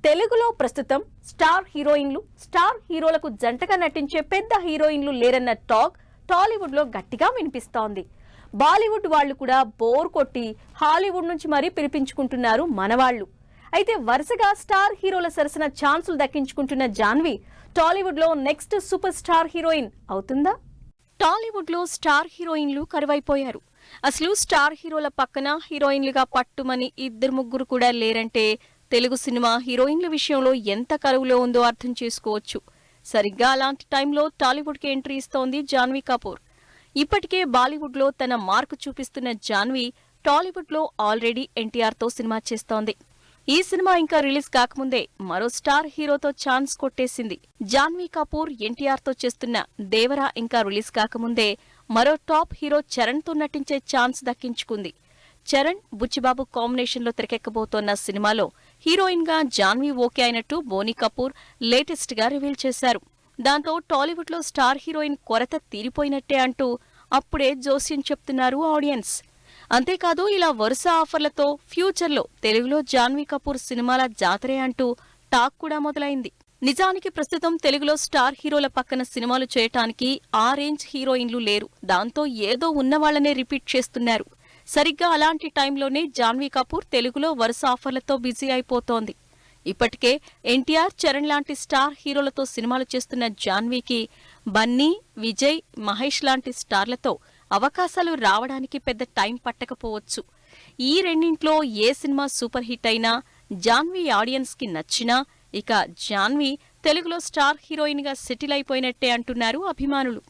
తెలుగులో ప్రస్తుతం స్టార్ హీరోయిన్లు, స్టార్ హీరోలకు జంటగా నటించే పెద్ద హీరోయిన్లు లేరన్న టాక్ టాలీవుడ్ లో గట్టిగా వినిపిస్తోంది. బాలీవుడ్ వాళ్ళు కూడా బోర్ కొట్టి హాలీవుడ్ నుంచి మరీ పిలిపించుకుంటున్నారు మనవాళ్లు. అయితే వరుసగా స్టార్ హీరోల సరసన ఛాన్సులు దక్కించుకుంటున్న జాన్వి టాలీవుడ్ లో నెక్స్ట్ సూపర్ స్టార్ హీరోయిన్ అవుతుందా? టాలీవుడ్ లో స్టార్ హీరోయిన్లు కరువైపోయారు. అసలు స్టార్ హీరోల పక్కన హీరోయిన్లుగా పట్టుమని ఇద్దరు ముగ్గురు కూడా లేరంటే తెలుగు సినిమా హీరోయిన్ల విషయంలో ఎంత కరువులో ఉందో అర్థం చేసుకోవచ్చు. సరిగ్గా అలాంటి టైంలో టాలీవుడ్కి ఎంట్రీ ఇస్తోంది జాన్వీ కపూర్. ఇప్పటికే బాలీవుడ్లో తన మార్కు చూపిస్తున్న జాన్వీ టాలీవుడ్లో ఆల్రెడీ ఎన్టీఆర్తో సినిమా చేస్తోంది. ఈ సినిమా ఇంకా రిలీజ్ కాకముందే మరో స్టార్ హీరోతో ఛాన్స్ కొట్టేసింది. జాన్వీ కపూర్ ఎన్టీఆర్తో చేస్తున్న దేవరా ఇంకా రిలీజ్ కాకముందే మరో టాప్ హీరో చరణ్తో నటించే ఛాన్స్ దక్కించుకుంది. చరణ్, బుచ్చిబాబు కాంబినేషన్లో తెరకెక్కబోతోన్న సినిమాలో హీరోయిన్ గా జాన్వీ ఓకే అయినట్టు బోనీ కపూర్ లేటెస్ట్ గా రివీల్ చేశారు. దాంతో టాలీవుడ్ లో స్టార్ హీరోయిన్ కొరత తీరిపోయినట్టే అంటూ అప్పుడే జోస్యం చెప్తున్నారు ఆడియన్స్. అంతేకాదు ఇలా వరుస ఆఫర్లతో ఫ్యూచర్లో తెలుగులో జాన్వీ కపూర్ సినిమాల జాతరే అంటూ టాక్ కూడా మొదలైంది. నిజానికి ప్రస్తుతం తెలుగులో స్టార్ హీరోల పక్కన సినిమాలు చేయటానికి ఆ రేంజ్ హీరోయిన్లు లేరు. దాంతో ఏదో ఉన్నవాళ్లనే రిపీట్ చేస్తున్నారు. సరిగ్గా అలాంటి టైంలోనే జాన్వీ కపూర్ తెలుగులో వరుస ఆఫర్లతో బిజీ అయిపోతోంది. ఇప్పటికే ఎన్టీఆర్, చరణ్ లాంటి స్టార్ హీరోలతో సినిమాలు చేస్తున్న జాన్వీకి బన్నీ, విజయ్, మహేష్ లాంటి స్టార్లతో అవకాశాలు రావడానికి పెద్ద టైం పట్టకపోవచ్చు. ఈ రెండింట్లో ఏ సినిమా సూపర్ హిట్ అయినా, జాన్వీ ఆడియన్స్ కి నచ్చినా ఇక జాన్వీ తెలుగులో స్టార్ హీరోయిన్ గా సెటిల్ అయిపోయినట్టే అంటున్నారు అభిమానులు.